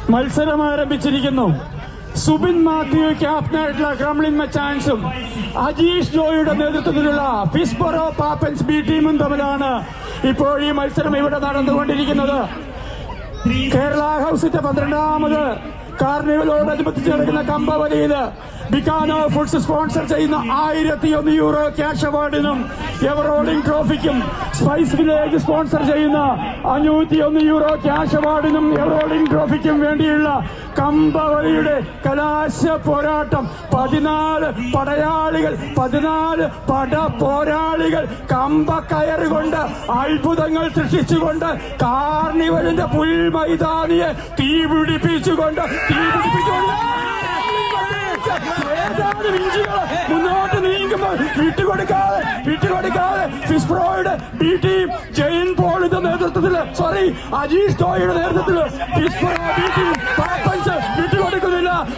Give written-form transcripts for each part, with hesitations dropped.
മത്സരം ആരംഭിച്ചിരിക്കുന്നു. സുബിൻ മാത്യു ക്യാപ്റ്റനായിട്ടുള്ള ക്രംലിൻ മച്ചാൻസും അജീഷ് ജോയിയുടെ നേതൃത്വത്തിലുള്ള ഫിസ്ബറോ പാപ്പൻസ് ബി ടീമും തമ്മിലാണ് ഇപ്പോൾ ഈ മത്സരം ഇവിടെ നടന്നുകൊണ്ടിരിക്കുന്നത്. കേരള ഹൌസിന്റെ 12ാമത് കാർണിവലോടനുബന്ധിച്ച് നടക്കുന്ന കമ്പവലിയിൽ ബിക്കാനോ ഫുഡ്സ് സ്പോൺസർ ചെയ്യുന്ന 1001 യൂറോ ക്യാഷ് അവാർഡിനും എവറോളിംഗ് ട്രോഫിക്കും സ്പൈസ് വില്ലേജ് സ്പോൺസർ ചെയ്യുന്ന 501 യൂറോ ക്യാഷ് അവാർഡിനും എവറോളിംഗ് ട്രോഫിക്കും വേണ്ടിയുള്ള കമ്പവലിയുടെ കലാശ പോരാട്ടം 14 പട പോരാളികൾ കമ്പക്കയറുകൊണ്ട് അത്ഭുതങ്ങൾ സൃഷ്ടിച്ചുകൊണ്ട് കാർണിവലിന്റെ പുൽമൈതാനിയെ തീപിടിപ്പിച്ചുകൊണ്ട് ഏതാനും ഇഞ്ചുകൾ മുന്നോട്ട് നീങ്ങുമ്പോൾ വിട്ടുകൊടുക്കാതെ ഫിസ്ബ്രോയുടെ ബി ടീം ജെയിൻ പോളിന്റെ നേതൃത്വത്തിൽ അജീഷ് ജോയിയുടെ നേതൃത്വത്തിൽ ഫിസ്ബ്രോ ബി ടീം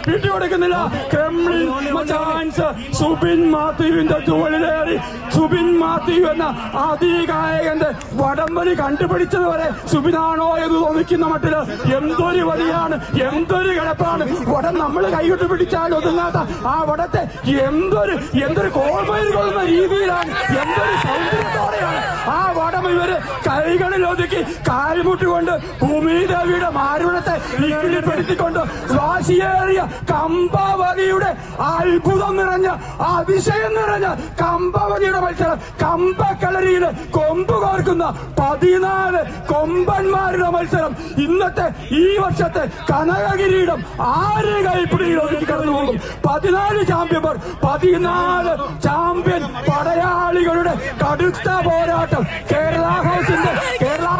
വിട്ടുകൊടുക്കുന്നില്ല. ക്രെംലിൻ മച്ചാൻസ് സുബിൻ മാത്യുവിന്റെ ചുവടിലേറി സുബിൻ മാത്യു എന്ന അതികായകന്റെ വടംവലി കണ്ടുപിടിച്ചതുവരെ സുബിനാണോ എന്ന് തോന്നിക്കുന്ന മട്ടില് എന്തൊരു വലിയാണ്, എന്തൊരു കിടപ്പാണ്. വടം നമ്മൾ കൈവിട്ട് പിടിച്ചാൽ ഒതുങ്ങാത്ത ആ വടത്തെ എന്തൊരു കോൾമയിൽ കൊള്ളുന്ന രീതിയിലാണ്, എന്തൊരു സൗന്ദര്യത്തോടെയാണ് ആ വടം ഇവര് കൈകളിൽ ഒതുക്കി കാൽമുട്ടുകൊണ്ട് ഭൂമിദേവിയുടെ മാരുടത്തെ ലിക്വിഡിപ്പെടുത്തിക്കൊണ്ട് വാശിയേറിയ കമ്പവലിയുടെ അത്ഭുതം നിറഞ്ഞ അതിശയം നിറഞ്ഞ കമ്പവലിയുടെ മത്സരം. കമ്പക്കളരിയില് കൊമ്പ് കോർക്കുന്ന 14 കൊമ്പന്മാരുടെ മത്സരം. ഇന്നത്തെ ഈ വർഷത്തെ കനകകിരീടം ആര് കൈപ്പിടിയിൽ ഒതുക്കി കടന്നുപോകും? 14 ചാമ്പ്യൻ പടയാളികളുടെ കടുത്ത പോരാട്ടം. കേരള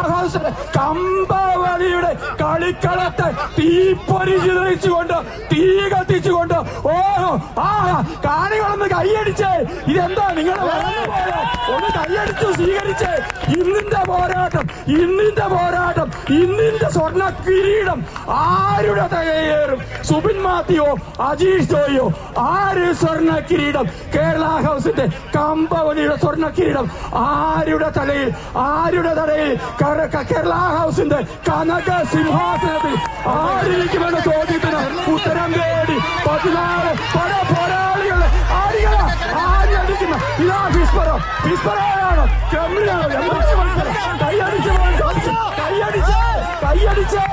ഹൌസിന്റെ കമ്പവലിയുടെ കളിക്കളത്തെ തീപ്പൊരി ചിതറിച്ചുകൊണ്ട് തീ കത്തിച്ചുകൊണ്ട് കാണികളൊന്ന് കൈയടിച്ചേ. ഇതെന്താ നിങ്ങൾ വളർന്നു പോയോ? ഒന്ന് കൈയടിച്ചു സ്വീകരിച്ചേ. ഇന്നിന്റെ പോരാട്ടം, ഇന്നിന്റെ സ്വർണ്ണ കിരീടം ആരുടെ തലയേറും? സുബിൻ മാത്യുവോ അജീഷ് ജോയിയോ? ആര് സ്വർണ്ണ കിരീടം? കേരള ഹൌസിന്റെ കമ്പവലിയുടെ സ്വർണ്ണ കിരീടം ആരുടെ തലയിൽ? കേരള ഹൌസിന്റെ കനക സിംഹാസനത്തിൽ ആരിക്കുമെന്ന ചോദ്യത്തിന് ഉത്തരം തേടി 14 പട പോരാളികൾ ആരടിക്കുന്ന ഇതാ ഫിസ്ബറോയാണ്, ക്രെംലിനാണ്. കൈയടിച്ചേ.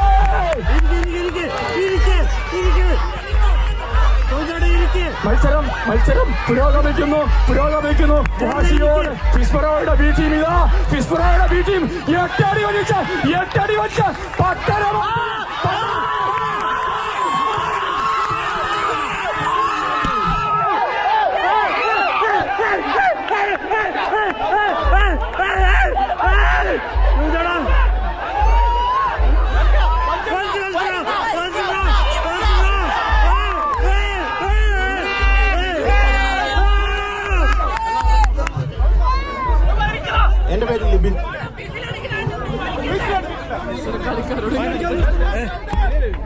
മത്സരം പുരോഗമിക്കുന്നു. വാശിയോടെ ഫിസ്ബറോയുടെ ബി ടീം എട്ടടി വലിച്ച് പട്ടണം. എന്റെ പേര് ലിബിൻ.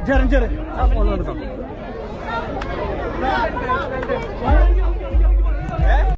ചെറിയ